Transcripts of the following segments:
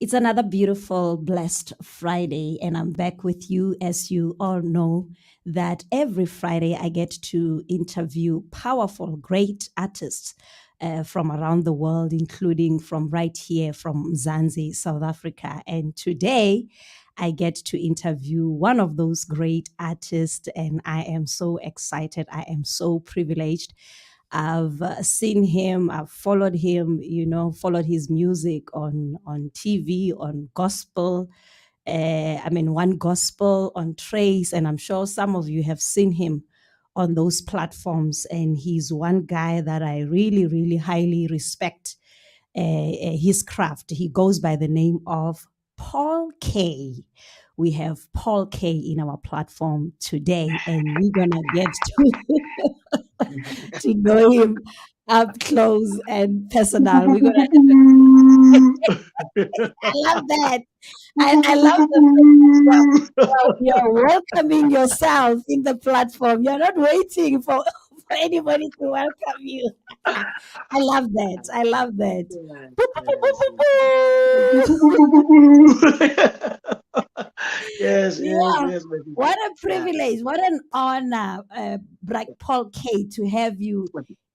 It's another beautiful, blessed Friday, and I'm back with you. As you all know, that every Friday I get to interview powerful, great artists from around the world, including from right here from Mzansi, South Africa. And today I get to interview one of those great artists, and I am so excited. I am so privileged. I've seen him, I've followed him, followed his music on TV, on gospel. One gospel on Trace, and I'm sure some of you have seen him on those platforms. And he's one guy that I really, really highly respect his craft. He goes by the name of Paul K. We have Paul K in our platform today, and we're gonna get to know him up close and personal. I love that. I love the you're welcoming yourself in the platform. You're not waiting for anybody to welcome you. I love that. I love that. Yes, Yeah. yes. What a privilege. What an honor, Paul K, to have you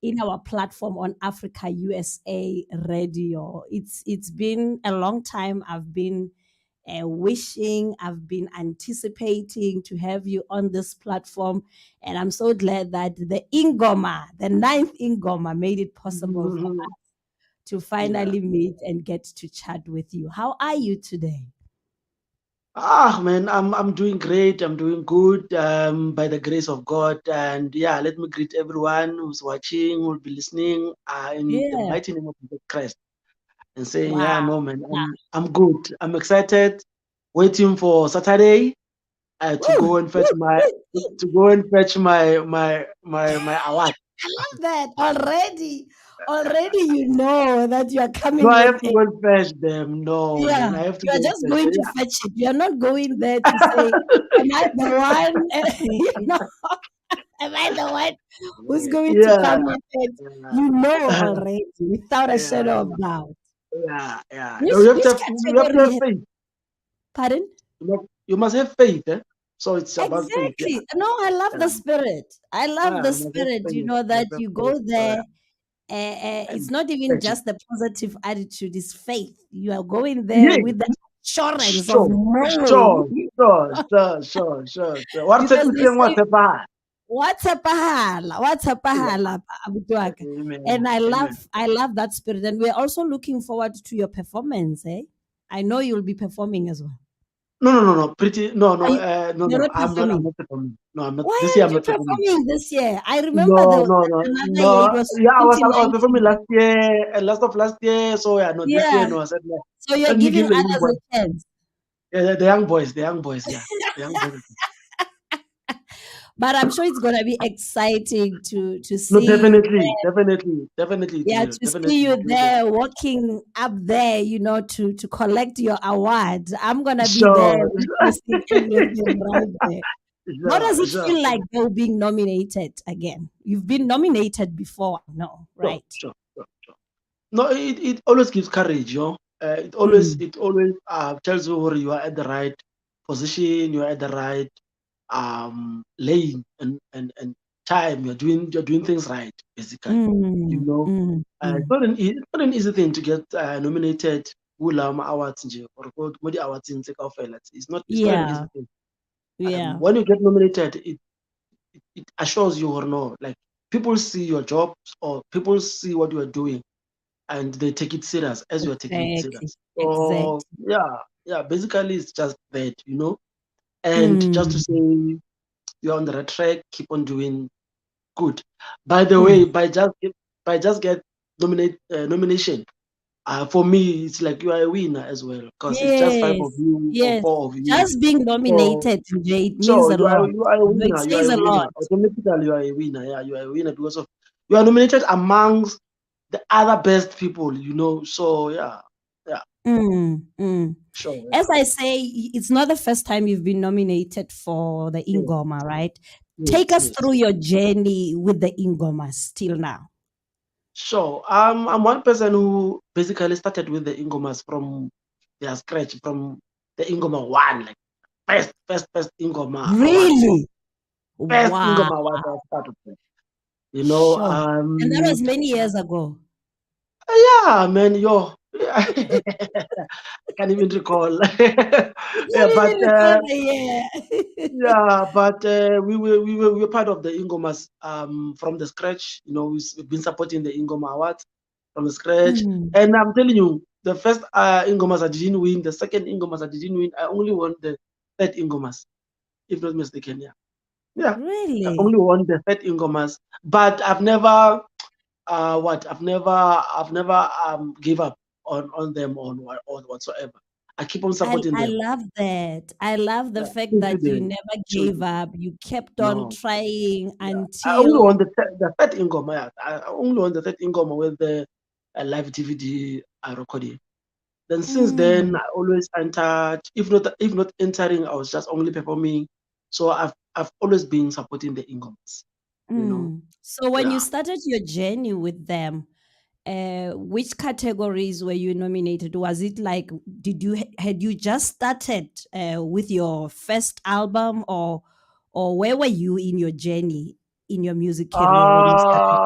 in our platform on Africa USA Radio. It's been a long time. I've been wishing, I've been anticipating to have you on this platform. And I'm so glad that the 9th INGOMA made it possible for us to finally meet and get to chat with you. How are you today? Man, I'm doing great. I'm doing good, by the grace of God. And yeah, let me greet everyone who's watching, who will be listening, in the Yeah. mighty name of Jesus Christ, and saying, yeah, Wow. no, man, I'm good. I'm excited, waiting for Saturday, to Woo, go and woo, fetch my woo. my award. I love that already. Already, you know that you are No, coming I with have to it. go and fetch them. No, Yeah, man, I have to you are go and just fetch going to them. fetch it. You are not going there to say, "Am I the one?" you know, am I the one who's going to Yeah, come with it? yeah, You know already, without a yeah, shadow of doubt. yeah. Which No, which you have to have category? faith. Pardon? You must have faith, eh? So it's about faith. Yeah, Exactly. No, I love yeah. the spirit. I love the You must have spirit. You faith. know You that must have you faith. go So there. yeah, It's and not even fetch it. just the positive attitude, it's faith. You are going there Yeah, with the assurance of sure, knowing. sure. What's it Because they saying? What's say, the bar? what's a pahala? What's a Yeah. pahala? Abutuaka? Amen. And Amen. I love that spirit. And we're also looking forward to your performance, eh? I know you'll be performing as well. No. Pretty. No, Are no. you, you're No. not I'm performing? not performing. No, I'm not. Why This year, aren't I'm you not performing. performing this year? I remember No, the no, no, another year, it no. was Yeah, I was 2019. performing last year, last of last year. So yeah, no, this year, Yeah. no. I said, no, So you're let me giving give the young others boys. a chance. Yeah, the young boys. Yeah, the young boys. But I'm sure it's gonna be exciting to No, see you. definitely it Yeah, will. to see Definitely you it will. there, walking up there, to collect your award. I'm gonna be there Sure, witnessing everything right there. How does it sure. feel like though being nominated again? You've been nominated before, no, Sure, right? sure, sure, sure. No, it always gives courage, Mm, it always tells you where you are at the right position, you are at the right lane and time. You're doing things right, basically. You mm, know, mm, mm. it's not an easy thing to get nominated. Ulama awards nje, or go to the awards in it's not an easy Yeah, thing. yeah. When you get nominated, it assures you or no, like people see your jobs or people see what you are doing and they take it serious as you are taking it Exactly. serious. So Exactly. yeah, basically it's just that. And just to Mm, say you're on the right track, keep on doing good. By the mm. way, by just get nomination, for me it's like you are a winner as well because it's just five of Yes, you or yes. four of you. Just being So nominated today, it means so a lot. you are a It winner. You are says a a winner. lot. Automatically, you are a winner. Yeah, you are a winner because of you are nominated amongst the other best people. So yeah, Mm, mm. sure, As yeah, I say, it's not the first time you've been nominated for the yes, Ingoma, right? Take yes, us yes. through your journey with the Ingomas till now. Sure. I'm one person who basically started with the Ingomas from their scratch from the INGOMA one, like first INGOMA award. Really? First Wow. INGOMA award I was part of it. Sure. And that was many years ago. Yeah, man, yo. I can't even recall. You Yeah, can't but even recall the year. yeah, but we were part of the INGOMAs from the scratch. We've been supporting the INGOMA Awards from the scratch. Mm, And I'm telling you, the first INGOMAs I didn't win, the second INGOMAs I didn't win. I only won the third INGOMAs, if not mistaken. Yeah, yeah. I really? only won the third INGOMAs, but I've never I've never give up on them or whatsoever. I keep on supporting I them. love that. I love the Yeah, fact till that you today. never Till gave today. up. You kept on No. trying Yeah. I only until won the third INGOMA. Yeah. I only won the third INGOMA with the live DVD recording. Then since then, mm, I always entered. If not entering, I was just only performing. So I've always been supporting the INGOMAs. So when you Yeah. started your journey with them, which categories were you nominated? Was it like had you just started with your first album, or where were you in your journey in your music career when you started?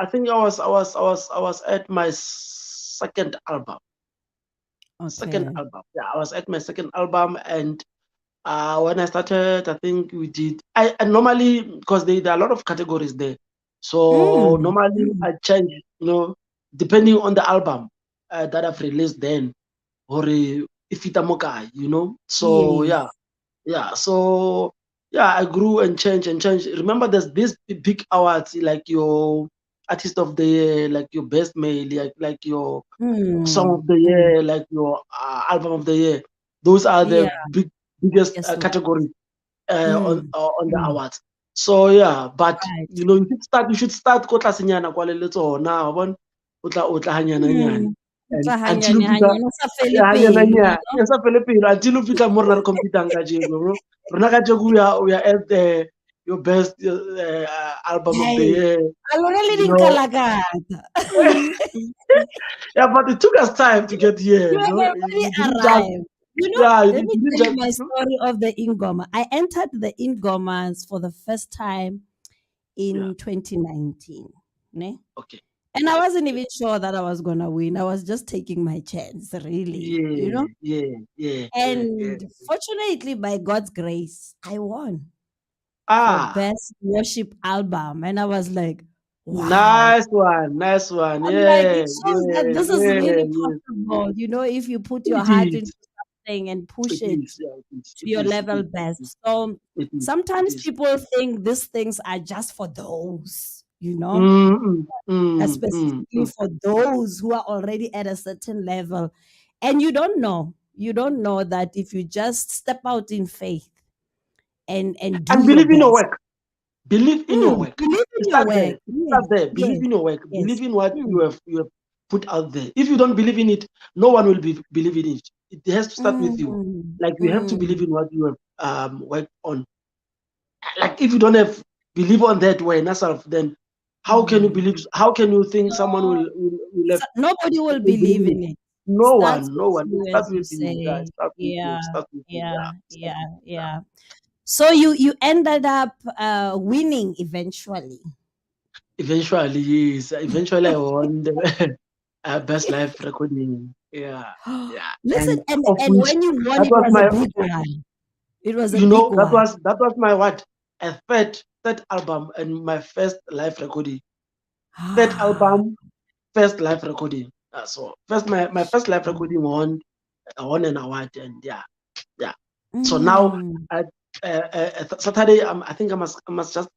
I think I was at my second album. Second Okay. album. Yeah, I was at my second album, and when I started, I think we did. I normally, because there are a lot of categories there, so Mm, normally mm. I change. Depending on the album that I've released then, or if it's a mokai. So Yes. yeah, yeah. So yeah, I grew and changed and changed. Remember, there's these big awards like your artist of the year, like your best male, like your song of Mm, the mm. year, like your album of the year. Those are Yeah, the biggest yes, one. categories on the Mm. awards. So yeah, but Right. you should start ko tlasenyana kwa le tsona, wa bona o tla hanyana nyana, Mm. and Tla until o hanyane fitlha hanyane, o sa fele hanyana pelo, nyana e sa fele pelo until o fitlha mo rena re compete-ang ka jeko. Rona ka jeko we are at your best album of the Hey, year. a lona le you know dinkalakata. yeah, but it took us time to get here. You have already We didn't just arrived. you Let me didn't tell you just my story of the Ingoma. I entered the Ingomas for the first time yeah. in 2019. Ne? Okay. And I wasn't even sure that I was going to win. I was just taking my chance, really. Yeah, yeah, yeah, yeah, yeah. And fortunately, by God's grace, I won for Ah, Best Worship Album. And I was like, wow. nice one, nice one. I'm like, Yeah, it shows that yeah, this is yeah, really yes. possible, if you put your It heart is. into something and push It it is. Yeah, it is. to It your is. It level is. It is. best. So It is. It sometimes is. people think these things are just for those, Mm, mm, mm, specifically mm. for those who are already at a certain level. And you don't know. You don't know that if you just step out in faith and do And your believe in your best. work. Believe in your work. Believe in your Start there. work. Start Yes, there. yes, Believe in your work. yes. Believe in what you Mm, have put out there. If you don't believe in it, no one will believe in it. It has to start with you. mm, Like you have to believe mm. in what you have worked on. Like if you don't have believe on that way, yourself, then how can you Mm. believe? How can you think someone No, will have nobody will will believe believe it? in it. No Starts one, no with one. It you, starts as you with you, guys. say. Start with you. Yeah, Start with you. yeah, Yeah. Start yeah, with you. Yeah. yeah. So you ended up winning eventually. Eventually, yes. Eventually, I won the best live recording. Yeah, yeah. Listen, And and of and which when you won, that it was was a my, big one. It was a big that one. was my what, a third album and my first live recording. Third album, first live recording. So first my first live recording won an award, and yeah, yeah. So now Mm. at Saturday, I think I must just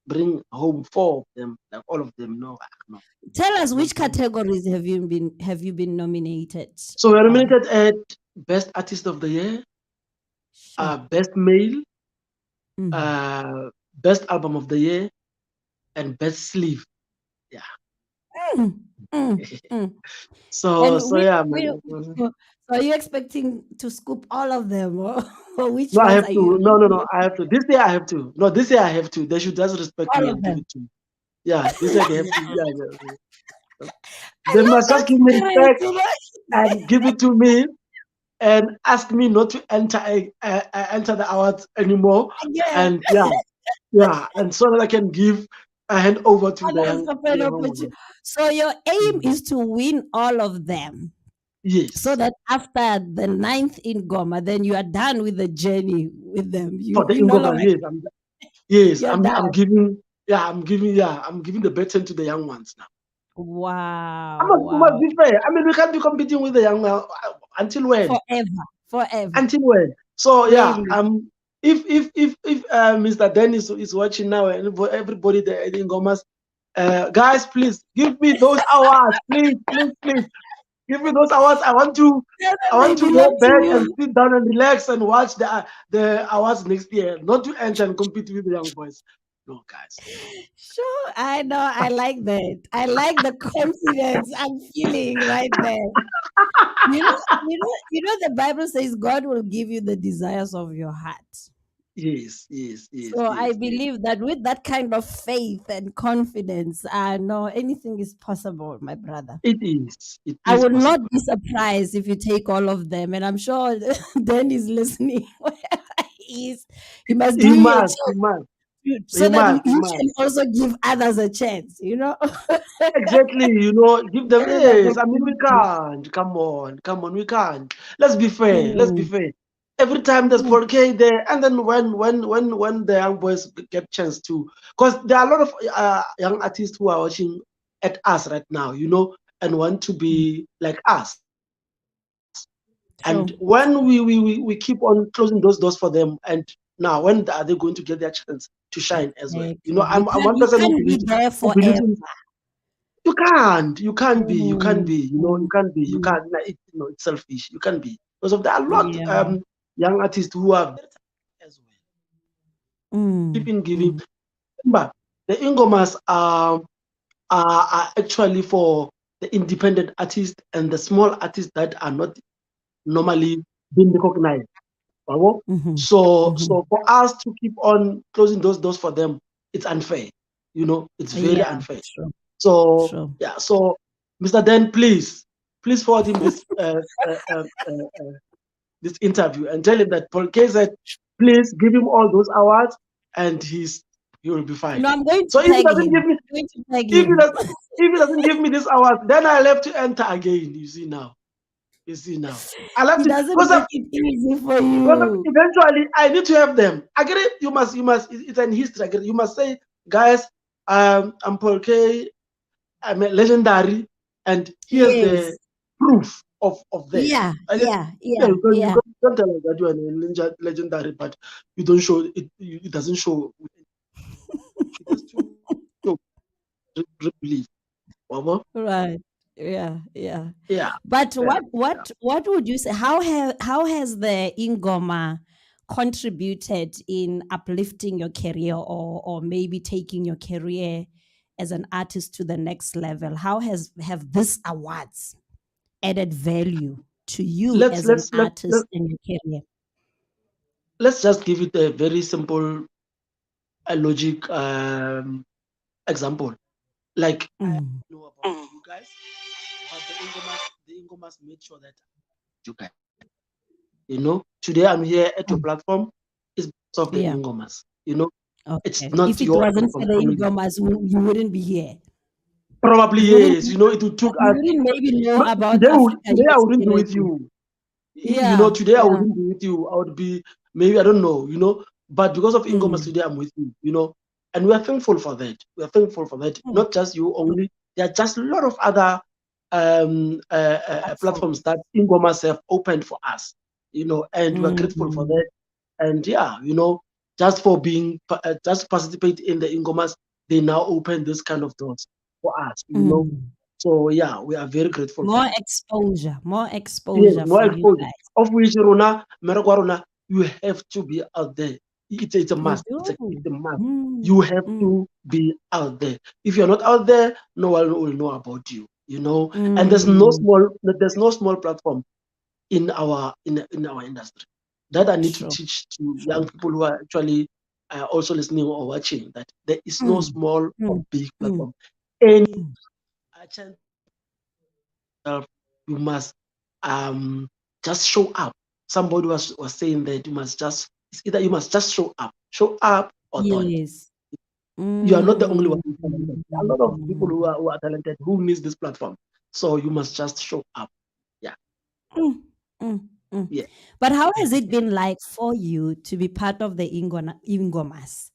bring home four of them, like all of them. No, no, Tell us, not which them. categories have you been nominated So we're on? nominated at Best Artist of the Year, Sure. Best Male, Mm. uh, Best Album of the Year, and Best Sleeve. Yeah. Mm. Mm. Mm. So And yeah, we man. so are you expecting to scoop all of them, or which No, I ones have are you to. No, no, no. looking I have to. This year I have to. No, this year I have to. They should just respect all me of and give them? it to me. Yeah, this year they have to. Yeah, yeah. I They love must just that give me spirit, respect and give it to me. and ask me not to enter the awards anymore. Again, And yeah, and so that I can give a hand over to the others young open opportunity. woman. So your aim Mm. is to win all of them, so Yes, that after the 9th INGOMA, then you are done with the journey with them. for the You no Ingoma. longer, Yes, you're I'm done. giving. I'm giving the baton to the young ones now. Wow, We must wow. be fair. I mean, we can't be competing with the young until when? Forever, forever. Until when? So Really. if Mr. Dennis is watching now, and everybody there in Gomas, guys, please give me those awards, please, please, please, give me those awards. Yeah, I they want to go belong to back and you. sit down and relax and watch the awards next year, not to enter and compete with the young boys. No, guys. Sure, I know. I like that. I like the confidence I'm feeling right there. The Bible says God will give you the desires of your heart. Yes, yes, yes, So I yes, yes. believe that with that kind of faith and confidence, I know anything is possible, my brother. It is. It I is would not possible. be surprised if you take all of them. And I'm sure Dan is listening wherever he is. He must He give you a must. He chance must. He so that you must. He must. can also give others a chance. Exactly, give them. Give that Yes, I mean, we opportunity. can't. Come on, we can't. Let's be fair. Let's be Mm, fair. Every time there's mm, Paul K there, and then when the young boys get chance to, because there are a lot of young artists who are watching at us right now, and want to mm. be like us. And when True. we keep on closing those doors for them, and now when are they going to get their chance to shine as well? Exactly. I'm one You person can't be there who believes forever. in. You can't be. Mm, You mm, can't be. You mm. can't. It's selfish. You can't be, because of there are a lot Yeah. young artists who are very talented as well. Keep Mm, in giving. mm. Remember, the Ingomas are actually for the independent artists and the small artists that are not normally being recognized. Bravo. Mhm, mhm. So for us to keep on closing those doors for them, it's unfair. It's very Yeah, unfair. true, So true. yeah. So Mr. Den, please forward him this interview and tell him that Paul K said, please give him all those awards, and he will be fine. No, I'm going So to tag him. I'm going to tag if he him. does if he doesn't give me this award, then I'll have to enter again. You see now. I'll have He to, doesn't make it easy for because you. eventually I need to have them. I get it. You must. It's an history. I get it. You must say, guys, I'm Paul K. I'm a legendary, and here's the Yes. proof of that. Yeah, I get, yeah, yeah, yeah, you yeah. can't tell us that you are a legendary, but you don't show it. It doesn't show. It has to show belief. Right. Yeah, yeah. Yeah, But yeah. what would you say? How has the Ingoma contributed in uplifting your career, or maybe taking your career as an artist to the next level? How have this awards added value to you Let's as an let's let artist in your career? let's just give it a very simple, logic example. Like, I Mm, know about you guys, but the Ingomas made sure that you guys. Today I'm here at your mm. platform is because of the Yeah. Ingomas. It's Okay. not If it your wasn't for platform the only. Ingomas, you wouldn't be here. Probably You wouldn't. yes. It would took You us. wouldn't maybe know No, about today Africa today you're I wouldn't be with experiencing. you. Yeah. Today I Yeah. wouldn't be with you. I would be, maybe, I don't know. But because of Ingomas Mm, today I'm with you. And we are thankful for that. We are thankful for that. mm. Not just you only. There are just a lot of other platforms Platforms. that Ingomas have opened for us. And we are grateful for Mm, that. And yeah, just for being just participate in the Ingomas, they now open this kind of doors for us. mm. So yeah, we are very grateful for More that. exposure. More Yes, exposure more for you exposure. guys. Of which Rona, Meragwarona, you have to be out there. It's a You must. It's do. a must. Mm, You have mm, to be out there. If you're not out there, no one will know about you. And mm. there's no small platform in our industry that I need to True. teach to young True. people who are actually also listening or watching, that there is no Mm, small or mm, big mm, platform. Any mm. chance you must um just show up. Somebody was saying that it's either you must just show up or don't. Yes. You are not the only one who's talented. There are a lot of people who are talented who needs this platform. So you must just show up. Yeah. Mm, mm, mm. Yeah. But how has it been like for you to be part of the Ingomas?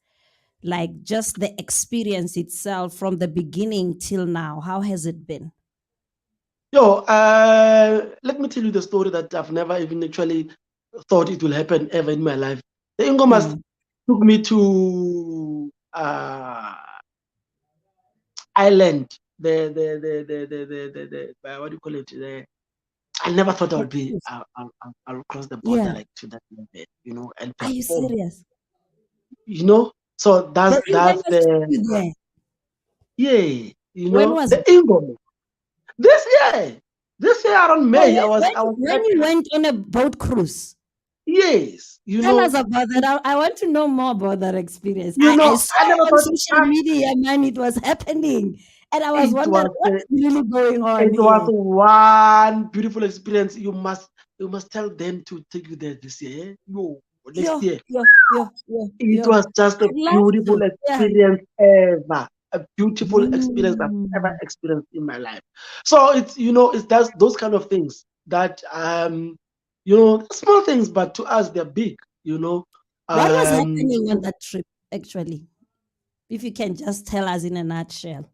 Like just the experience itself from the beginning till now, how has it been? Let me tell you the story that I've never even actually thought it will happen ever in my life. The Ingomas took me to Ireland. What do you call it? I never thought I'll cross the border Yeah. like to that level, and Are you perform. serious? So They that's even took the you there. When was the it? Ingoma. This year, around Oh, May, I was when you went on a boat cruise? yes, Tell us about that. I want to know more about that experience. I saw I never it on thought social media, man. It was happening. And I was it wondering was what's really going on it was here. one beautiful experience. You must tell them to take you there this year. No, next Yo, year. yo, yo, yo, It yo. was just a I'd love beautiful to. Yeah. experience ever. A beautiful experience I've ever Mm. experienced in my life. So it's that's those kind of things that small things, but to us they're big. What was Um, happening on that trip, actually? If you can just tell us in a nutshell.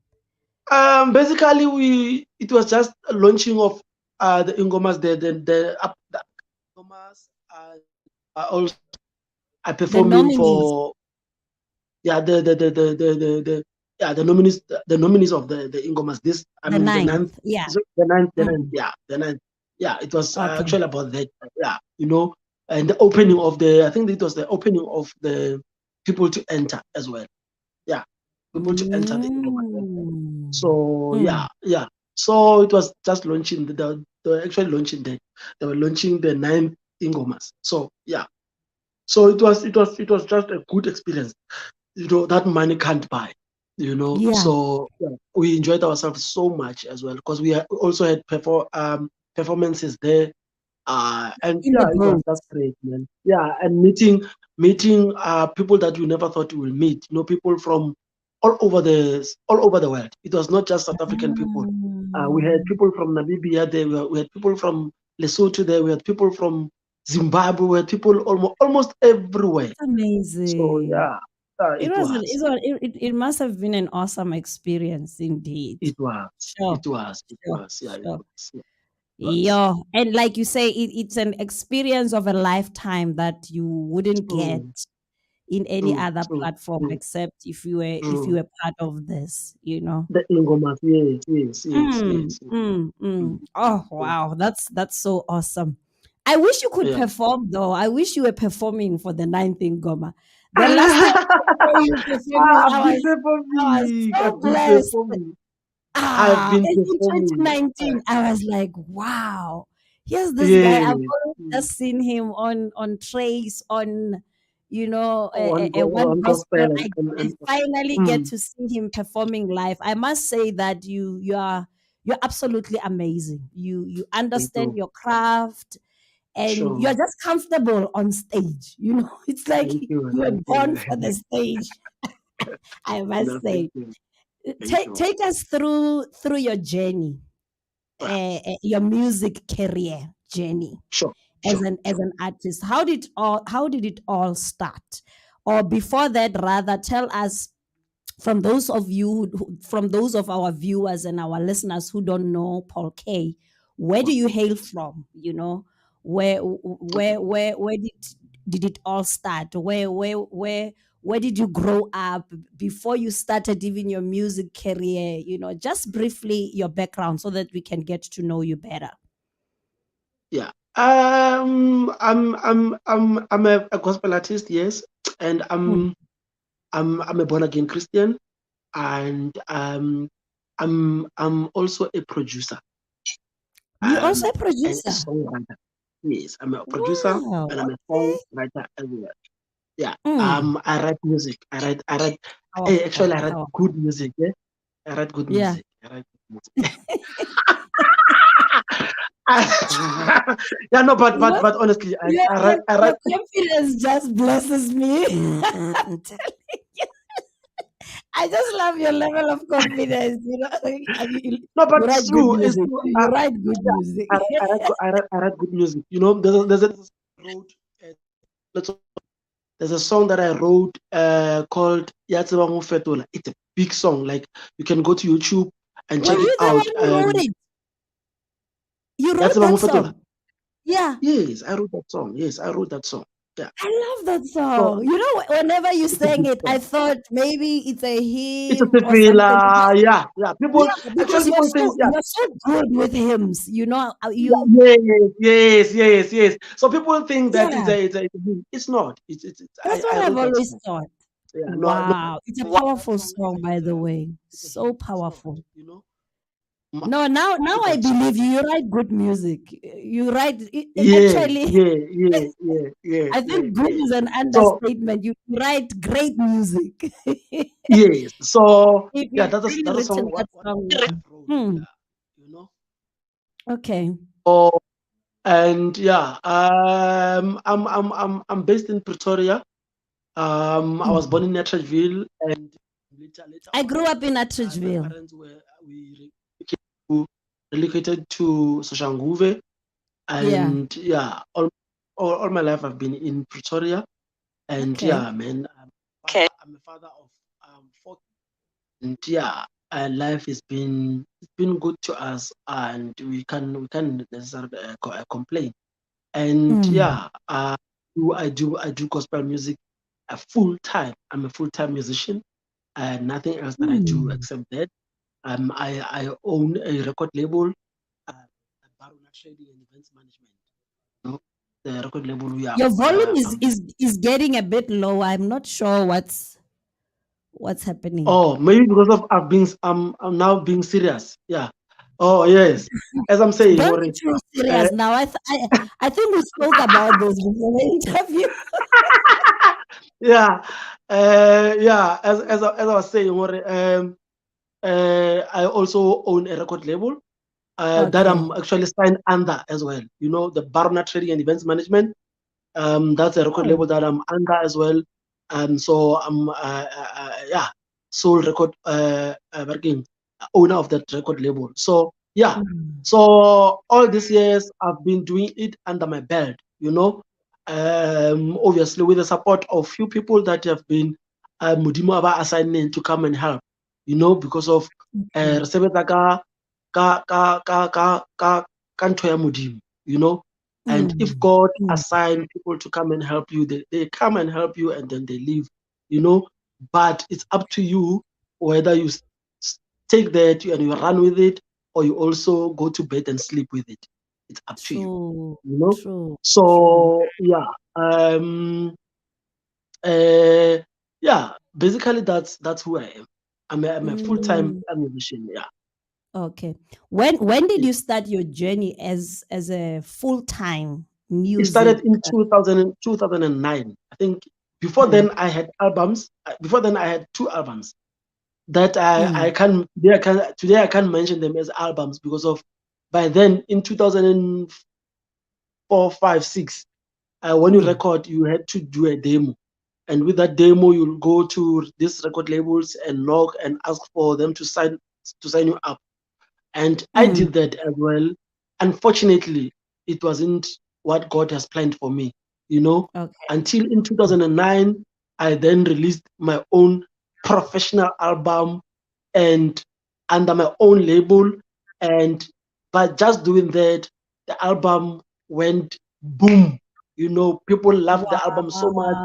Basically, it was just a launching of the Ingomas, the Ingomas, and also The performing nominees, for the nominees of the Ingomas. the The ninth, ninth. Yeah. Mm. the ninth. Yeah, it was Okay. actually about that. Yeah, and the opening of I think it was the opening of the people to enter as well. Yeah, people to enter the Ingoma. Mm. So Mm. yeah. So it was just launching they were actually launching they were launching the ninth Ingomas. So yeah. So it was just a good experience. That money can't buy. Yeah. So yeah, we enjoyed ourselves so much as well because we also had performances there. And In the yeah, it was boat. just great, man. Yeah, and meeting people that you never thought you will meet. People from all over the world. It was not just South African people. We had Mm. people from Namibia there. We had people from Lesotho there. We had people from Zimbabwe. We had people almost everywhere. That's So amazing. yeah, It it was, was. it must have been an awesome experience indeed. It was. Sure, It was. It sure, was. Yeah, it sure. was. Yeah, it was. Yeah. And like you say, it's an experience of a lifetime that you wouldn't get True. in any True. other True. platform True. except if you True. were part of this. The Ingomas. Yes. Yes. Yes. Mm, Yes. Yes. mm, mm. Mm, Oh mm, wow, that's so awesome. I wish you could yeah. perform though. I wish you were performing for the 9th Ingoma. The last time I saw you performing, I've I been was I was performing. so I've been blessed. performing. I've been In performing. 2019, I was like, wow, here's this guy. I've Yes. always just seen him on Trace, on one On gospel. gospel I finally get mm, to see him performing live. I must say that you're absolutely amazing. You thank understand you. your craft and you're Sure. just comfortable on stage. It's like Thank you. you were Thank born you. for the stage. I No, must thank say. you. Thank Take you. take us through your journey, Yeah, your music career journey sure. as Sure. as an artist. How did it all start? Or before that, rather, tell us, from those of you from those of our viewers and our listeners who don't know Paul K, where do you Okay. hail from? Where did it all start? Where did you grow up before you started even your music career? Just briefly your background so that we can get to know you better. Yeah. I'm a gospel artist, yes, and Hmm. I'm a born again Christian, and I'm also a producer, You also um, a and a producer. songwriter. Yes, I'm a producer Wow. and I'm a Okay. songwriter as well. Yeah. Mm. I write music. I write. Powerful. Actually, I write Powerful. good music. Yeah. I write good Yeah. music. I write good music. Yeah, no, but You but know, but honestly, your, I your, write I write. your confidence just blesses me. I'm telling you. I just love your level of confidence. No, but You it's write good true. It's music. true. You write good Yeah, music. I write good music. You know, there's a song I wrote. Let's There's a song that I wrote called Yatseba Mo Fetola. It's a big song. Like you can go to YouTube and Were check it you the out. one who wrote it? You wrote Yatseba Mo that Fetola. song? Yeah. Yes, I wrote that song. Yes, I wrote that song. Yeah. I love that So song. You know, whenever you it's a sang big it, I song. thought maybe it's a It's a hymn or something. tefila. Yeah, yeah. People Yeah, because actually people think, yeah. you're so good with hymns. You know, Yes. So people think that yeah, it's not. that's what I I've wrote that always song. thought. Yeah, no. Wow, it's a That powerful song song, by the way. it's a So hymn. It's not. powerful. You know. No, now Wrote I that song. believe you. You write good music. You write Yeah, actually. yeah, yeah, yeah, yeah, I yeah, think good yeah. is an So understatement. You write great music. yes, so If yeah, you've really that's a song written that what song, I wrote. hmm, Yeah, you know. okay. Oh, and yeah, I'm based in Pretoria. I was born Mm. in Netherville, and later I on, grew up in my Atteridgeville. parents we relocated to Soshanguve, Yeah. and yeah, all my life I've been in Pretoria, and Okay. yeah, man, I'm a father of four, and yeah, life has been it's been good to us, and we can necessarily complain, and Mm. yeah, I do gospel music a full time. I'm a full time musician, and nothing else that I do Mm. except that. I own a record label, Barona Trading and Events Management. You know, the record label Your volume is getting a bit low. I'm not sure what's happening. oh, maybe because of I'm now being serious. Yeah. Oh yes. As I'm saying, Don't be Ori, too uh, serious now. I think we spoke about this before the interview. yeah, yeah. As I was saying, Ori, I also own a record label that Okay. I'm actually signed under as well. You know, the Barona Trading and Events Management. That's a record Oh. label that I'm under as well. So I'm yeah, sole record working owner of that record label. So yeah, Mm. so all these years I've been doing it under my belt. You know, obviously with the support of few people that have been Modimo Aba assigning to come and help. You know, because of Okay. re sebetsa ka ntho ya Modimo. You know, and if Mm. God Mm. assign people to come and help you, they come and help you and then they leave, you know. But it's up to you whether you take that and you run with it or you also go to bed and sleep with it. It's up to you, True. you know. True. True. So yeah, uh, yeah. Basically, that's who I am. I'm a full time Mm. musician. Yeah. Okay. When did Yeah. you start your journey as a full-time It music? started in 2009. I think before Okay. then I had albums. Before then I had two albums that I Mm. can today I can't mention them as albums because of by then in 2004, 5, 6, when you Mm. record you had to do a demo, and with that demo you'll go to these record labels and knock and ask for them to sign you up. And I Mm. did that as well. Unfortunately, it wasn't what God has planned for me, you know. Okay. Until in 2009, I then released my own professional album and under my own label. And by just doing that, the album went boom. You know, people loved the album so much.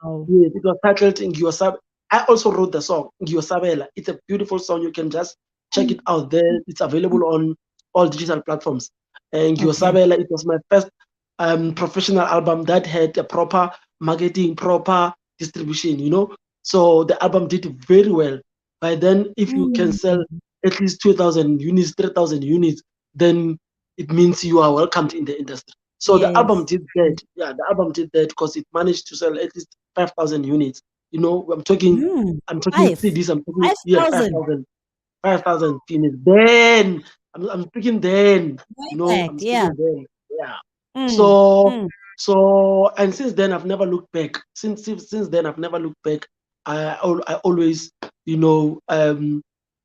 Wow. Yes, it was titled Ngiyosab. I also wrote the song Ngiyosabela. It's a beautiful song. You can just check it out there. It's available on all digital platforms. And Okay. Ngiyosabela, it was my first professional album that had a proper marketing, proper distribution. You know, so the album did very well. By then, if you can Mm. sell at least 2,000 units, 3,000 units, then it means you are welcomed in the industry. So the album Yes. did that. Yeah, the album did that because it managed to sell at least 5,000 units. You know, Mm. I'm talking Five. CDs. I'm talking, yeah, 5,000. 5,000 units. Then I'm speaking then, Way you know, back, I'm yeah. speaking then. Yeah. Mm, So, mm, and since then I've never looked back. Since then I've never looked back. I always, you know,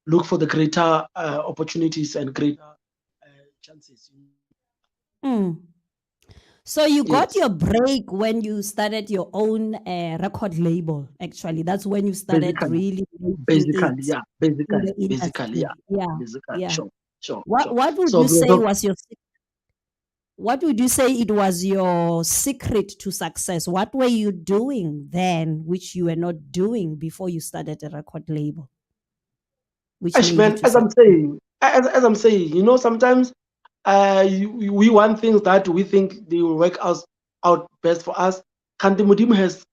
look for the greater opportunities and greater chances. mm. So you got Yes, your break when you started your own record label. Actually, that's when you started basically, really making it yeah, in the basically, industry. yeah, Yeah, basically, yeah. sure, sure, What sure. what would So you because say of, was your what would you say it was your secret to success? What were you doing then which you were not doing before you started a record label, which made it man, to success? as I'm saying, you know, sometimes we want things that we think they will work out best for us. Kanti Mudim has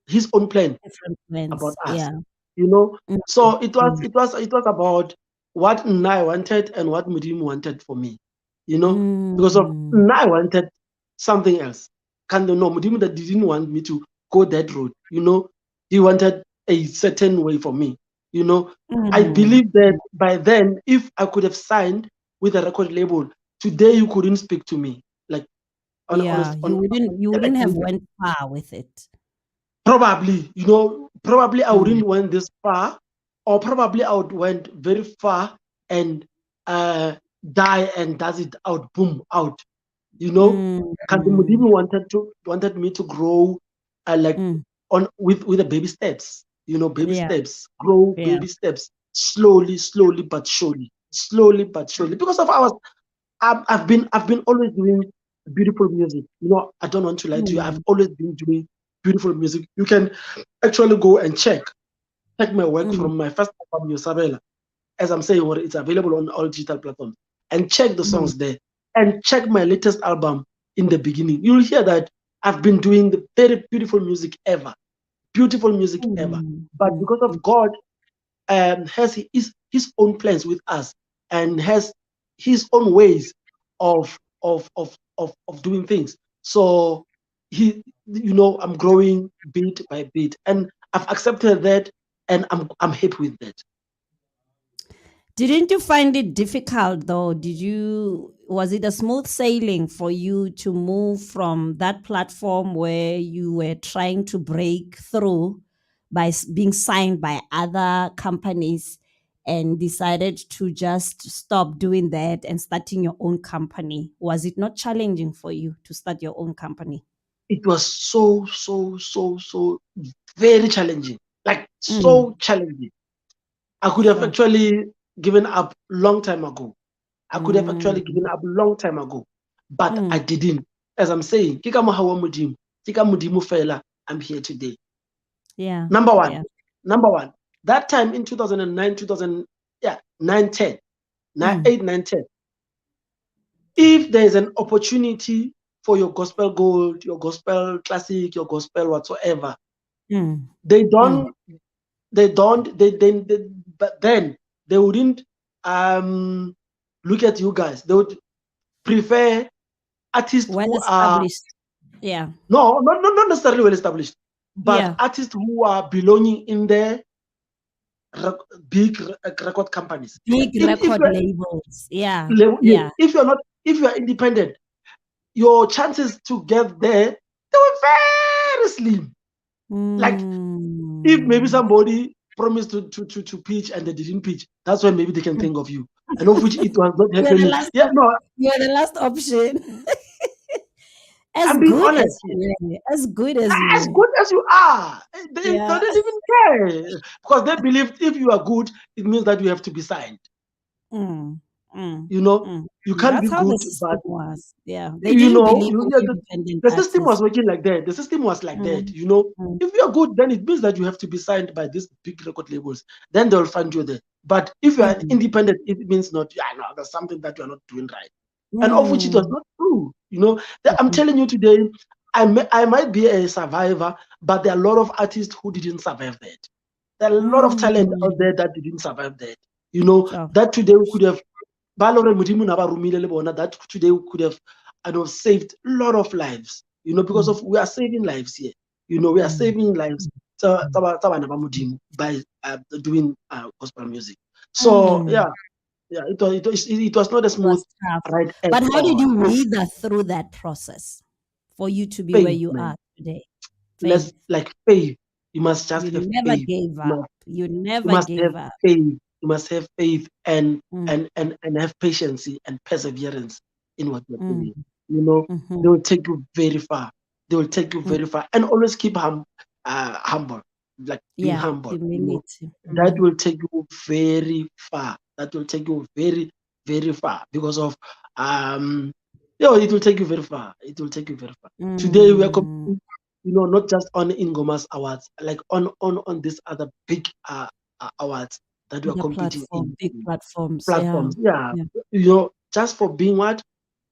his own plan Different about plans. us, Yeah. you know. Mm, So mm, it was about what Nai wanted and what Mudim wanted for me, you know, because of mm, Nai wanted something else. Kando no Mudim that didn't want me to go that road, you know. He wanted a certain way for me, you know. I mm. believe that by then, if I could have signed with a record label, today you couldn't speak to me. Like Yeah, you I wouldn't have believe that. went far with it. Probably, you know, probably I Mm, wouldn't went this far, or probably I would went very far and uh, die and does it out, boom, out. You know, mm, Kandimudimu mm, wanted me to grow, like mm. on with the baby steps. You know, baby Yeah, steps, grow yeah. baby steps, slowly but surely, slowly but surely. Because of our I've been always doing beautiful music. You know, I don't want to lie to you. I've Mm, always been doing beautiful music. You can actually go and check my work mm, from my first album, Yosabela. As I'm saying, it's available on all digital platforms. And check the mm, songs there. And check my latest album in the beginning. You'll hear that I've been doing the very beautiful music ever. Beautiful music ever. mm, But mm, because of God has his own plans with us and has his own ways of doing things. So you know, I'm growing bit by bit, and I've accepted that, and I'm happy with that. Didn't you find it difficult though? Was it a smooth sailing for you to move from that platform where you were trying to break through by being signed by other companies and decided to just stop doing that and starting your own company? Was it not challenging for you to start your own company? It was so very challenging, like Mm, so challenging. I could have sure. actually given up long time ago. I could have actually Mm, given up long time ago, but I mm, didn't. As I'm saying, Kika Mahawa Mudim, Kika Mudimu Fela, I'm here today. yeah, Number yeah. one, number one. That time in 2009, 2000, yeah, 9, 10, 9, Mm, 8, 9, 10. If there is an opportunity for your gospel gold, your gospel classic, your gospel whatsoever, mm, they mm. don't, but then they wouldn't um look at you guys. They would prefer artists Well who are established. Yeah. not necessarily well established, but Yeah. artists who are belonging in the big record companies. Big If record labels. Yeah. yes, Yeah. if you are independent, your chances to get there they were very slim. Like if maybe Mm. somebody promised to pitch and they didn't pitch, that's when maybe they can think of you. And of which it was not You're the happening. last Yeah, no, you're the last option. As I'm being good honest as here. you were. As good as you As were. good as you are, they Yeah. didn't even care because they believed if you are good, it means that you have to be signed. Mm. Mm. You know, Mm. you can't That's be how the good, but system was. Yeah. They you didn't know, believe in independent the system was artists. working like that. The system was like that. Mm. You know, Mm. if you are good, then it means that you have to be signed by these big record labels. Then they'll find you there. But if you are Mm. independent, it means not. Yeah, no, there's something that you are not doing right, and of which it was Mm. not true. You know, I'm Mm. telling you today, I might be a survivor, but there are a lot of artists who didn't survive that. There are a lot of talent out Mm. there that didn't survive that. You know, Sure. that today we could have that today we could have saved a lot of lives, you know, because Mm. of we are saving lives here. You know, we are Mm. saving lives by doing gospel music. So Mm. yeah, Yeah, it was not a It smooth was tough. ride at But how did all. you weather through that process for you to be where Faith, you man. are today? Let's Faith. like faith. You must just You have never faith. gave You up. must, You you never must have gave up. faith. You must have faith Mm, and have patience and perseverance in what you're mm, doing. You know, mm-hmm, they will take you very far. They will take you mm. very far. And always keep humble, like being Yeah, humble, you know. humility. That Mm, will take you very far. That will take you very, very far because of it will take you very far. It will take you very far. Today we are mm. competing, not just on INGOMA's awards, like on these other big awards that we are The competing platform, big in platforms. Yeah. platforms. Yeah, Yeah. just for being what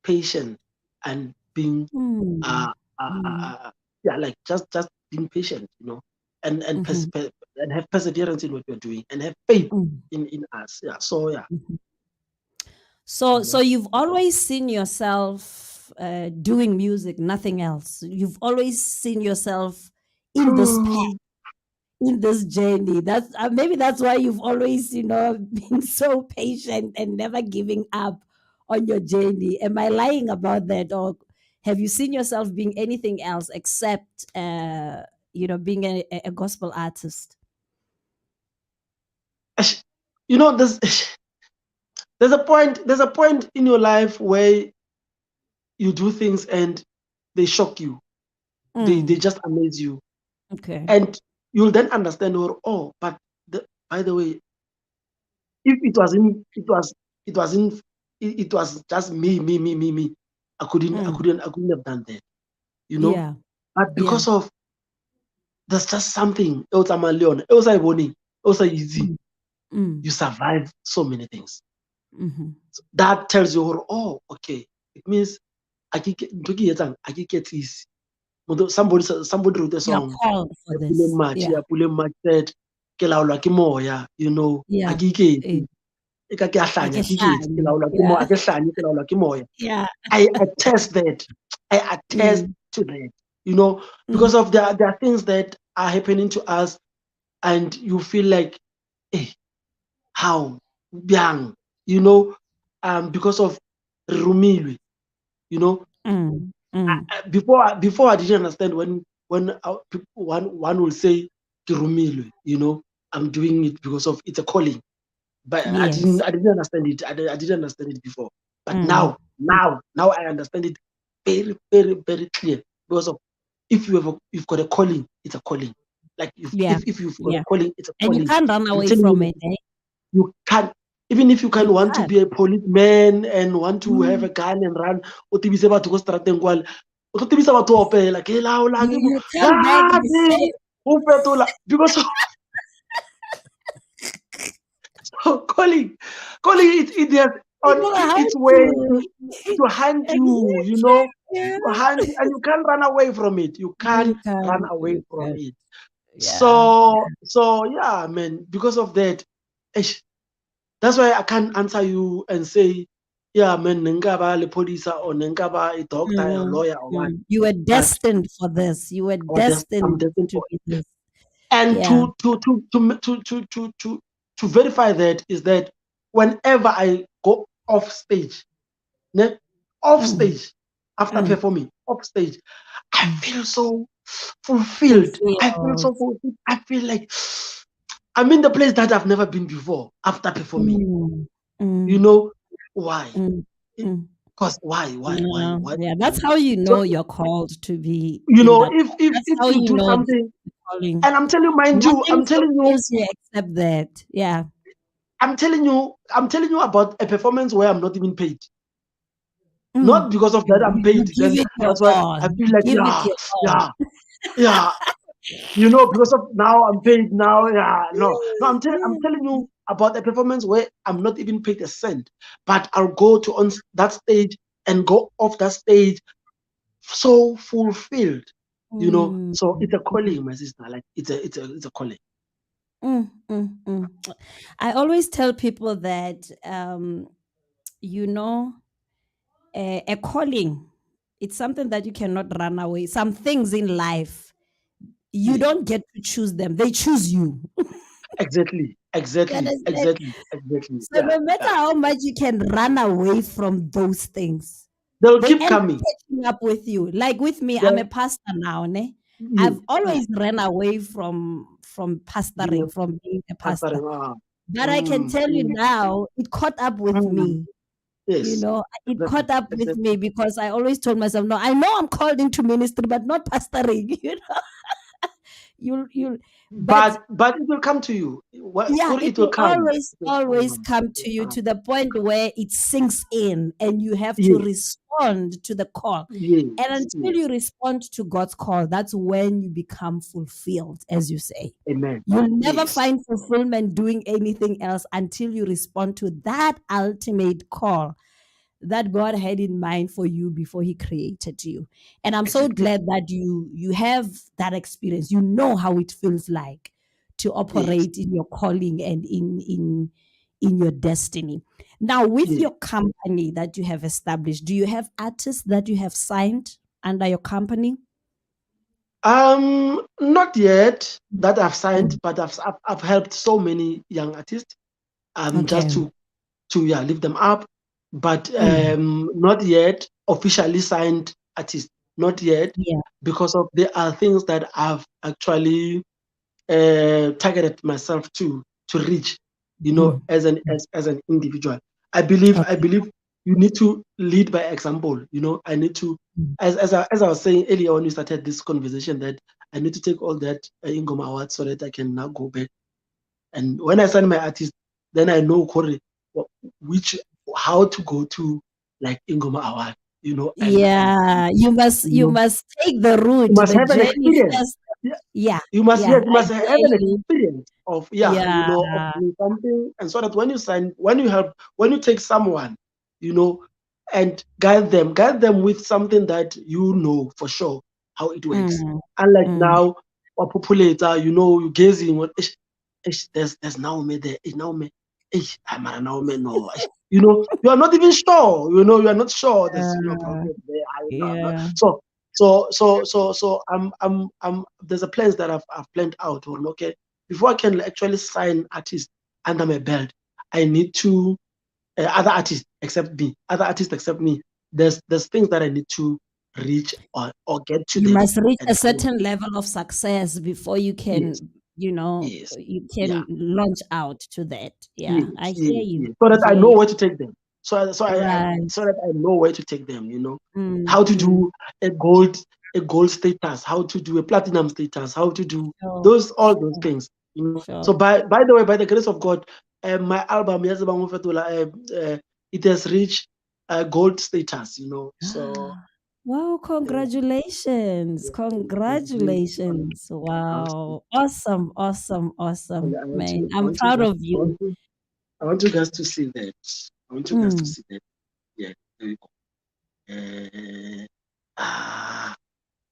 patient and being Mm, uh, uh, uh, mm, uh, yeah, like just being patient, mm-hmm, and have perseverance in what you're doing and have faith mm, in us. Yeah. So yeah. mhm. So you've always seen yourself doing music, nothing else. You've always seen yourself in this path, in this journey. That's maybe that's why you've always, been so patient and never giving up on your journey. Am I lying about that, or have you seen yourself being anything else except, being a gospel artist? you know, there's there's a point in your life where you do things and they shock you. They Mm, just amaze you, okay. and you'll then understand, but by the way, if it was just me, I couldn't I Mm, couldn't I couldn't have done that, you know. yeah. But Yeah. because of there's just something else, I'm a leon else, I warning else easy, Mm, mm, you survive so many things. mhm. That tells you, okay, it means I can get easy. Somebody wrote a You're song, called for Puleng this. Matjhi, Yeah. Puleng Matjhi said, ke laolwa ke moya, Yeah. a ke iketse, Eh, e ka ke a hlanya, ke iketse, ke Akehlanye. laolwa ke moya, Yeah. a ke hlanye, ke laolwa ke moya. Yeah. I attest that. I attest Mm, to that, mm, because of there are things that are happening to us, and you feel like, hey, how, young, because of Rumilwe, you know, mm, mm. before I didn't understand when one will say Kirumilwe, I'm doing it because of it's a calling, but I didn't Yes. I didn't understand it. I didn't understand it before, but Mm, mm. now I understand it very, very, very clear, because of if you've got a calling, it's a calling. Like Yeah. if you've got a Yeah. calling, it's a And you calling. can't run I'm away telling you, from man, it, eh? you can't. Even if you You can want to can't. be a policeman and want to have Mm. a gun and run, o tebise batho ko strateng kwale, o tlo tebisa batho opela ke laola ke mo You come back the same. go fetola because of calling it has on People are its way you. to hunt you, Exactly. Yeah. to hunt you, and you can't run away from it. You can't You can. run away You from can. it. Yeah. So yeah, man, because of that, eish, that's why I can't answer you and say, yeah, man, nengaba le police or nengaba a doctor, a Mm, lawyer, or what. You were But destined for this. You were I'm destined destined to for be it. this. And Yeah. to verify that is that whenever I go off stage, ne, off Mm, stage, after mm, performing, off stage, I mm. feel so fulfilled. I feel Fulfilled. so fulfilled. I feel like I'm in the place that I've never been before after performing. Mm, You mm, know why? mm, mm. Because why? Why? Why? Yeah, Why? yeah, Why? that's how you So know you're called to be you in know, that if path. if That's if how you you do know it's something, calling. and Nothing I'm telling you, fulfills you except that. Yeah. I'm telling you about a performance where I'm not even paid. Mm. Not because of that I'm You paid. give Then it your that's why all. I feel You like, give it your all. yeah, yeah. Because of now I'm paid now. Yeah, no. I'm telling you about a performance where I'm not even paid a cent, but I'll go to on that stage and go off that stage so fulfilled. Mm, So it's a mm, calling, my sister. Like it's a calling. mm, mm, mm. I always tell people that, you know, a calling, it's something that you cannot run away. Some things in life, you Yeah. don't get to choose them, they choose you. Exactly. You understand? Exactly. So Yeah. no matter Yeah. how much you can run away from those things, They'll they keep end up coming. catching up with you. Like with me, I'm a They'll, pastor now, ne? yes, I've yes. always ran away from Being pastoring, from being a a pastor. pastor. But I can tell you now, it caught up with Mm. me. You Yes. know, it Exactly. caught up with Exactly. me because I always told myself, no, I know I'm called into ministry, but not pastoring. You know, you'll, but But it will come to you. What yeah, or it it will will come. always, It will always come. come It to will you come. to the point where it sinks in and you have to Yes. respond to the call. And Yes. until Yes. you respond to God's call, that's when you become fulfilled, as you say. Amen. You'll never Yes. find fulfillment doing anything else until you respond to that ultimate call that God had in mind for you before he created you. And I'm so Exactly. glad that you have that experience. You know how it feels like to Yes. operate in your calling and in your destiny. Now, with Yes. your company that you have established, do you have artists that you have signed under your company? Not yet that I've signed, Mm. but I've helped so many young artists just Okay. to yeah lift them up, but Mm. not yet officially signed artists, not yet, Yeah. because of there are things that I've actually targeted myself to reach, Mm. as an individual. I Okay. believe you need to lead by example. I need to, Mm. as I was saying earlier when we started this conversation, that I need to take all that Ingoma awards so that I can now go back. And when I sign my artist, then I know which how to go to like Ingoma award, and Yeah, you must take the you route, must the have an journey experience. first. Yeah, Yeah, you must, yeah, yes, you I must have hear an you. experience of, Yeah. of doing something, and so that when you take someone, you know and guide them with something that for sure how it works. Mm, Unlike mm. now, or populator, you gazing on, there's Naomi there, Naomi, I'm a Naomi, no, you are not even sure, you are not sure there's senior Uh, prophet there, yeah. so I'm there's a plans that I've planned out. Okay, before I can actually sign artists under my belt, I need to, other artists except me. There's things that I need to reach, or get to You them must reach and a say certain level of success before you yes, can, yes, you yeah, can launch out to that. yes, Yeah, I hear yes, you. yes, so I that I hear know you. where to take them. Right. So that I know where to take them. Mm, How to mm. do a gold status, how to do a platinum status, how to do Sure, all those sure, things. So sure. by the way, by the grace of God, my album Yazaba Mufetula, it has reached gold status. So Wow, uh, congratulations. really, Congratulations. I Wow. Awesome, awesome, awesome. want Man, you, I'm proud of you. I want you guys to see that. I want you guys to Mm. see that. Yeah, there we go. Uh,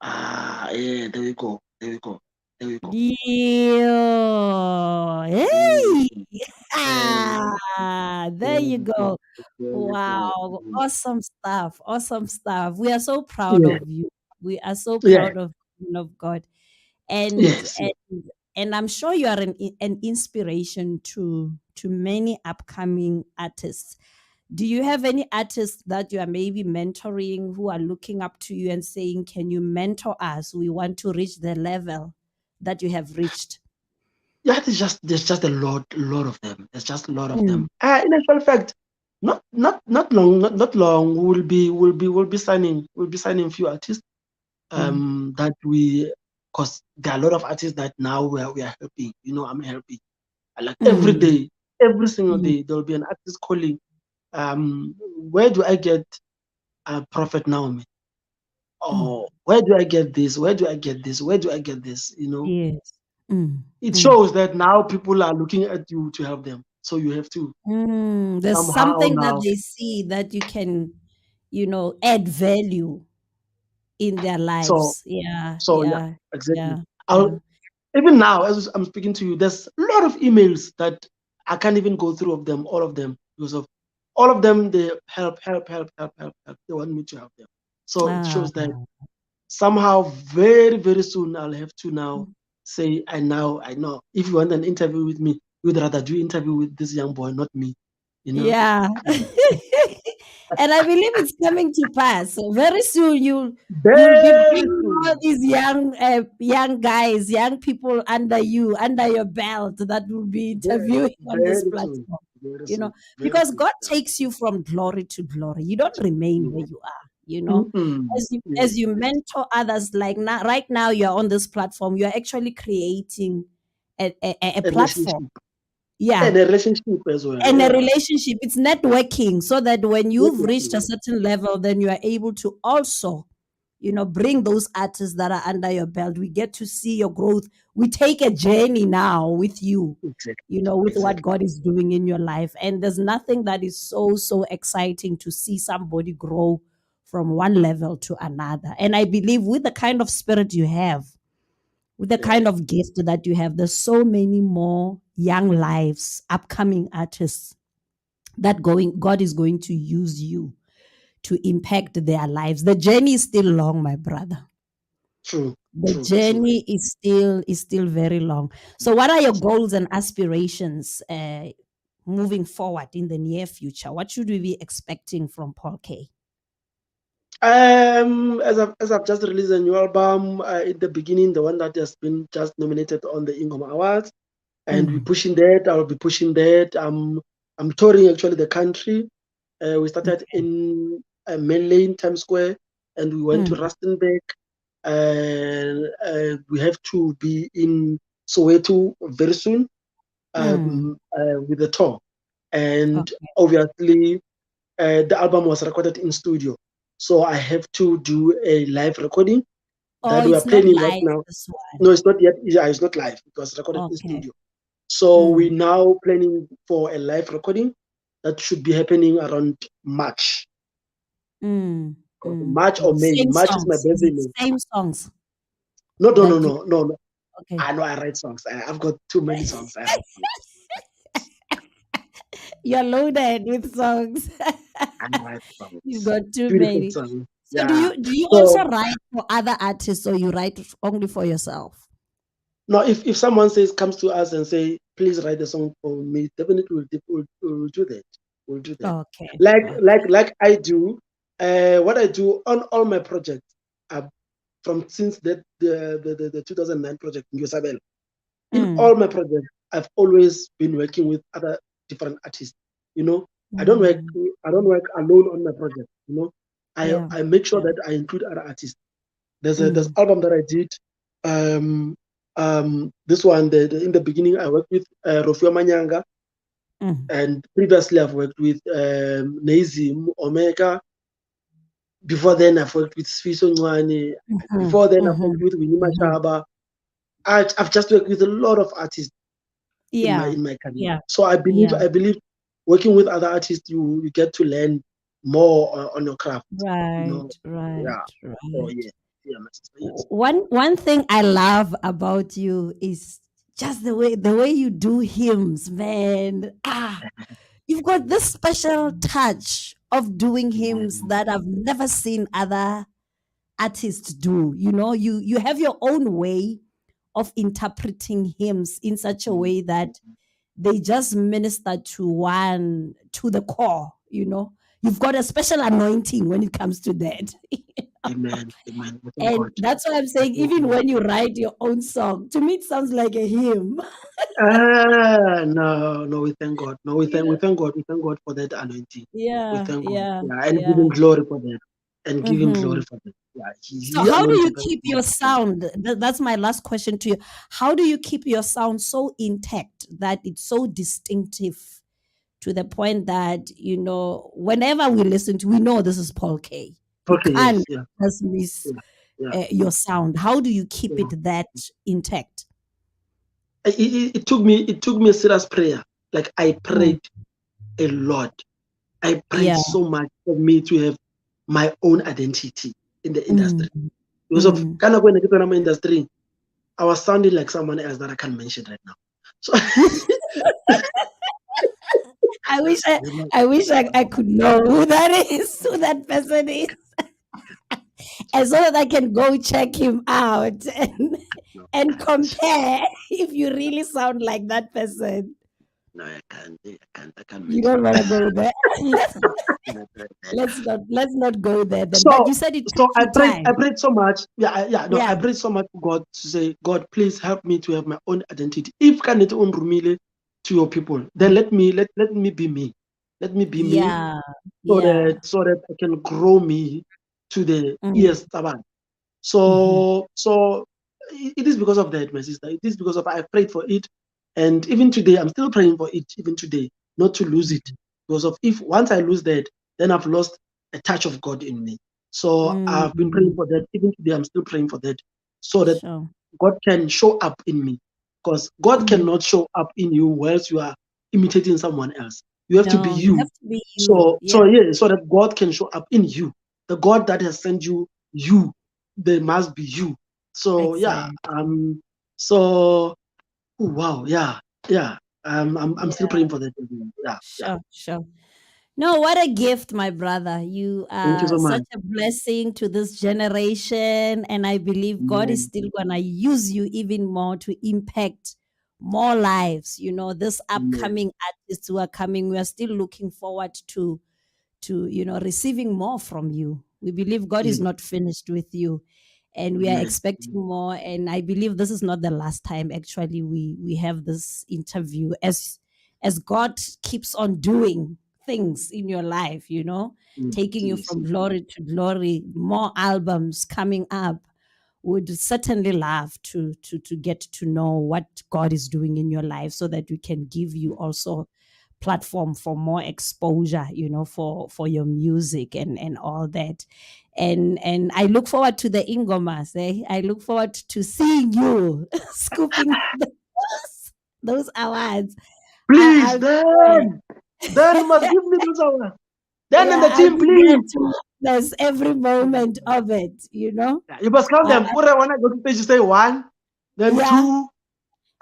ah, yeah, there we go. There we go. There we go. Yeah. Mm, Hey. there There you we go. go. There we go. Wow. Awesome stuff. Awesome stuff. We are so proud Yeah, of you. We are so yeah, proud of you, man of God. And yes, yes. and I'm sure you are an inspiration to many upcoming artists. Do you have any artists that you are maybe mentoring who are looking up to you and saying, "Can you mentor us? We want to reach the level that you have reached." Yeah, there's just a lot of them. There's just a lot of them. Mm, In actual fact, not long. We'll be signing few artists. mm, That because there are a lot of artists that now we are helping. I'm helping. Like mm, every single mm, day, there will be an artist calling. Where do I get Prophet Naomi? mm. Or where do I get this? Where do I get this? Where do I get this? Yes. Mm, It mm, shows that now people are looking at you to help them. So you have to mm. There's somehow something that now. they see that you can, add value in their So lives. Yeah, yeah, yeah, exactly. yeah, I'll, yeah. even now, as I'm speaking to you, there's a lot of emails that I can't even go through all of them, because of all of them. They help, help, help, help, help, help. They want me to help them. So it Ah, shows that somehow very, very soon I'll have to now say, I know if you want an interview with me, you'd rather do interview with this young boy, not me. Yeah. And I believe it's coming to pass. So very soon you'll be Very bringing all soon. these young guys, young people under you, under your belt that will be Very, interviewing on this very soon. platform. Very You know, soon. Very because soon. God Yeah. takes you from glory to glory. You don't remain where Yeah. you are. You know, Mm-mm. as you Yeah. as you mentor others, like now, right now you're on this platform, you're actually creating a A platform. relationship. Yeah, And a relationship as well. and a Yeah. relationship, it's networking, so that when you've reached a Networking. certain level, then you are able to also, bring those artists that are under your belt. We get to see your growth. We take a journey now with you, Exactly. with what Exactly. God is doing in your life. And there's nothing that is so exciting to see somebody grow from one level to another. And I believe with the kind of spirit you have, with the Yeah. kind of gift that you have, there's so many more young lives, upcoming artists that God is going to use you to impact their lives. The journey is still long, my brother. True. The True. True. journey is still very long. So what are your goals and aspirations moving forward in the near future? What should we be expecting from Paul K? As I've just released a new album in the beginning, the one that has been just nominated on the INGOMA Awards, and we're Mm, pushing that. I'll be pushing that. I'm touring actually the country. We started okay. in Main Lane, Times Square, and we went to Mm, Rustenburg. We have to be in Soweto very soon mm, with the tour, and okay. obviously the album was recorded in studio, so I have to do a live recording Oh, that we are it's not planning right live, now. this No, one. it's not yet. Yeah, it's not live. It was recorded in Okay. studio. So Mm, we're now planning for a live recording that should be happening around March. mm, March or May. Same March is my songs. Is birthday it month. same songs No, no, no, that you no, no, no. okay. I know I write songs. I've got too many songs. I write songs. You're loaded with songs. I write You've songs. got too Beautiful many. songs. So do Yeah. you also So write for other artists, or you write only for yourself? now, if someone comes to us and say, please write a song for me, definitely we'll do that. We'll do that. Okay. Like Okay. like like I do. What I do on all my projects, from since the 2009 project, Ngiyosabela. In Mm, all my projects, I've always been working with other different artists. You know, I don't work mm, I don't work alone on my project. yeah. I make sure Yeah. that I include other artists. There's Mm, album that I did. This one, in the beginning, I worked with Rofio Manyanga, mm, and previously I've worked with Nazim Omega. Before then, I've worked with Sfiso Ncwane. mhm, Before then, I've worked mhm, with Winnie mhm. Mashaba. I've just worked with a lot of artists in my Yeah. career. Yeah. So Yeah. I believe working with other artists, you get to learn more on your craft. Right. Right. Yeah. Oh Right. yeah, yeah, my sister. Yes. One thing I love about you is just the way you do hymns, man. You've got this special touch of doing hymns Mm, that I've never seen other artists do. You have your own way of interpreting hymns in such a mm, way that they just minister to the core. You've got a special anointing when it comes to that. Amen. Amen. We thank And God. that's why I'm We saying, thank even God. when you write your own song, to me it sounds like a hymn. No, no, we thank God. No, you we know? thank God. We thank God for that anointing. We Yeah, thank God. yeah, Yeah, and give yeah. him glory for that. And give him glory Hmm. for that. Yeah, So he how do you anointed us. keep your sound? That's my last question to you. How do you keep your sound so intact that it's so distinctive to the point that, whenever we listen to, we know this is Paul K. You Okay, yes, can't yeah, just miss yeah, yeah, your sound. How do you keep yeah. it that intact? It took me a serious prayer. Like I Mm, prayed a lot. I prayed yeah. so much for me to have my own identity in the Mm, industry. Because of mm. kind of when I get in my industry, I was sounding like someone else that I can't mention right now. So I wish I, you know, I wish I could know who that is, who that person is, and so that I can go check him out. And and compare if you really sound like that person. No, I can't. I can't You mention don't want to that. go there. Let's not go there then. But So, you said it took so you I time. prayed so much. No, Yeah. I prayed so much to God to say, God, please help me to have my own identity. If can it own Rumile to your people, then let me be me. Let me be me, Yeah. so Yeah. that I can grow me to the Mm. ears taban. Mm-hmm. So it is because of that, my sister. It is because of I prayed for it, and even today I'm still praying for it. Even today, not to lose it, because of if once I lose that, then I've lost a touch of God in me. So I've been praying Mm. for that. Even today, I'm still praying for that, so that Sure. God can show up in me. Because God Mm. cannot show up in you whilst you are imitating someone else. You have to be No, you have you. to be you. So Yeah. yeah, so that God can show up in you. The God that has sent you, they must be you. So yeah, Exactly. so wow, yeah. I'm still Yeah. praying for that. Yeah. Sure. Sure. No, what a gift, my brother. You Thank you are so such much. a blessing to this generation. And I believe God is Amen. still going to use you even more to impact more lives. This Amen. upcoming artists who are coming, we are still looking forward to receiving more from you. We believe God is Yes. not finished with you, and we are Amen. expecting more. And I believe this is not the last time actually we have this interview, as God keeps on doing things in your life, Yes. taking you Yes. from glory to glory, more albums coming up. Would certainly love to get to know what God is doing in your life, so that we can give you also platform for more exposure, for your music and all that. And I look forward to the Ingomas. I look forward to seeing you scooping those awards. Please, I'll be there. then you must give me those hours. Then and Yeah, the I'll team, be there please. to witness every moment of it. Yeah, you must count I, them. I- Put it when I go to stage, you say one, then yeah. two,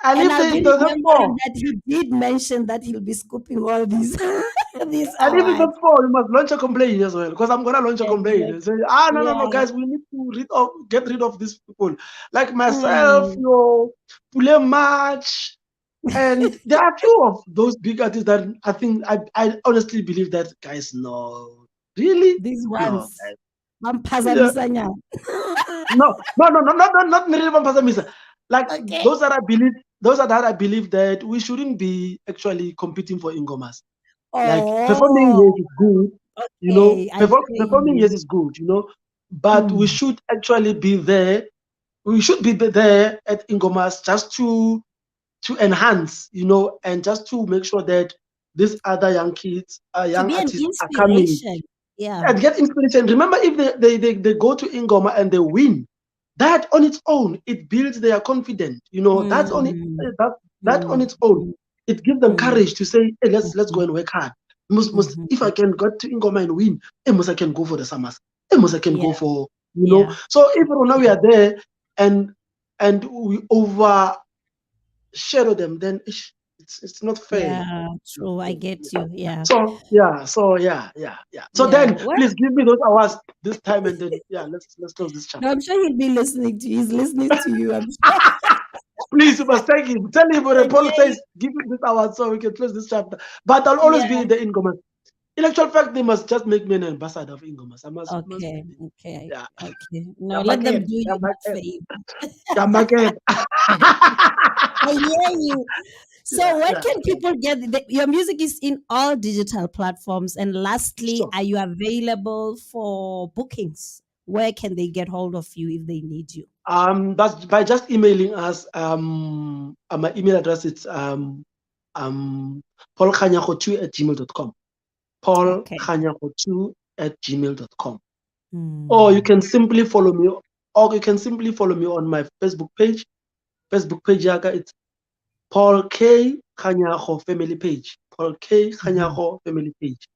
and And if I'll be there's a four, remembering that he did mention that he'll be scooping all these these and if it's awards. not four, you must launch a complaint as well. Because I'm gonna launch a complaint Exactly. and say, no, Yeah. guys, we need to get rid of these people. Like myself, Mm. Pule March, and there are a few of those big artists that I think I honestly believe that guys, no, really, These no, ones. yeah, Mamphazamisanya. not really one person. Like Okay. those that I believe that we shouldn't be actually competing for Ingomas. Like performing, Oh, yes, is good, okay. I hear performing, yes, you. is good, but we Mm. should actually be there. We should be there at Ingomas just to enhance, and just to make sure that these other young kids, To young be an artists are coming inspiration. Yeah. and get inspiration. Remember, if they go to Ingoma and they win, that on its own, it builds their confidence. That's on it. Mm. That on Mm. its own, it gives them Mm. courage to say, hey, let's go Mhm. and work hard. Must if Mhm. I can go to Ingoma and win, must I can go for the summers. Must I can go Yeah. for. Yeah. So if now we are there and we overshadow them, then it's not fair. Yeah. True. I get you. Yeah. So yeah. So Yeah. then, Well, please give me those hours this time, and then let's close this no, chapter. I'm sure he'll be listening to you. He's listening to you. I'm sure. Please, you must thank him. Tell him when And Paul yeah, says, give him this hour so we can close this chapter. But I'll always be yeah. in the Ingomas. In actual fact, they must just make me an ambassador of Ingomas. I must Okay. be. Okay. Yeah. Okay. No, Yeah, let them market. do you Yeah, that market. favor. Yeah, market. I hear you. So, Yeah, where yeah. can people get your music? Is in all digital platforms. And lastly, So, are you available for bookings? Where can they get hold of you if they need you? that's by just emailing us. My email address is paulkhanyago2@gmail.com. Okay. paulkhanyago2@gmail.com. Or you Hmm. can simply follow me, on my Facebook page. Facebook page yaga, it's Paul K Khanyago family page. Paul K Mhm. Khanyago family page.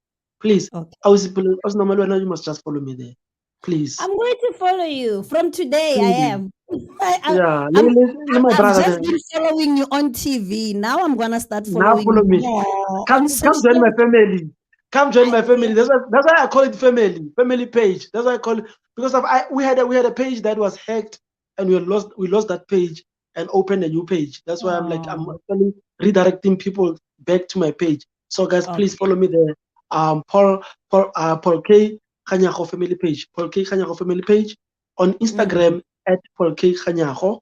Please, Okay. you must just follow me there. Please. I'm going to follow you from today. I Please. am. I, Yeah. I'm, My I've brother just there. been following you on TV. Now I'm gonna start Now following follow you me. more on Come join social. my family. Come join I my hear family. That's why I call it family page. That's why I call it, because we had a page that was hacked, and we lost that page. and open a new page. That's why I'm Oh, actually redirecting people back to my page. So guys, please okay. follow me there. Paul K Khanyago family page. Paul K Khanyago family page on Instagram at Paul K Khanyago.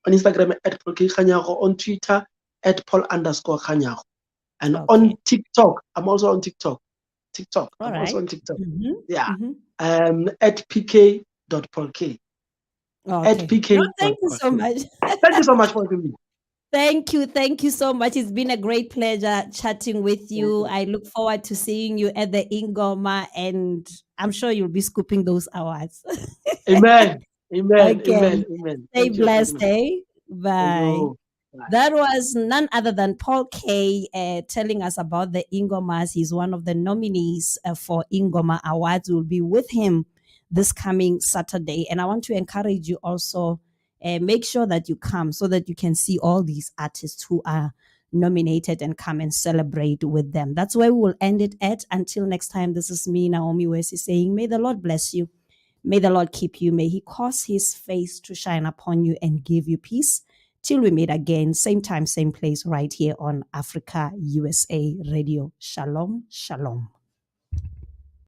On Instagram at Paul K Khanyago. On Twitter at Paul_Khanyago. And Okay. on TikTok, I'm also on TikTok. All I'm also right. on TikTok. Mm-hmm. Yeah. Mm-hmm. At pk.paulk. At Okay. No, thank you so pk.paulk. much. Thank you so much for having me. Thank you. Thank you so much. It's been a great pleasure chatting with you. I look forward to seeing you at the INGOMA, and I'm sure you'll be scooping those awards. Amen. Amen. Okay. Amen. Amen. Stay Thank you. Thank you. blessed, eh? Thank Bye. you. Bye. That was none other than Paul K telling us about the INGOMAs. He's one of the nominees for INGOMA Awards. We'll be with him this coming Saturday. And I want to encourage you also, make sure that you come so that you can see all these artists who are nominated and come and celebrate with them. That's where we will end it at. Until next time, this is me, Naomi Wesi, saying, may the Lord bless you. May the Lord keep you. May he cause his face to shine upon you and give you peace. Till we meet again, same time, same place, right here on Africa USA Radio. Shalom, shalom.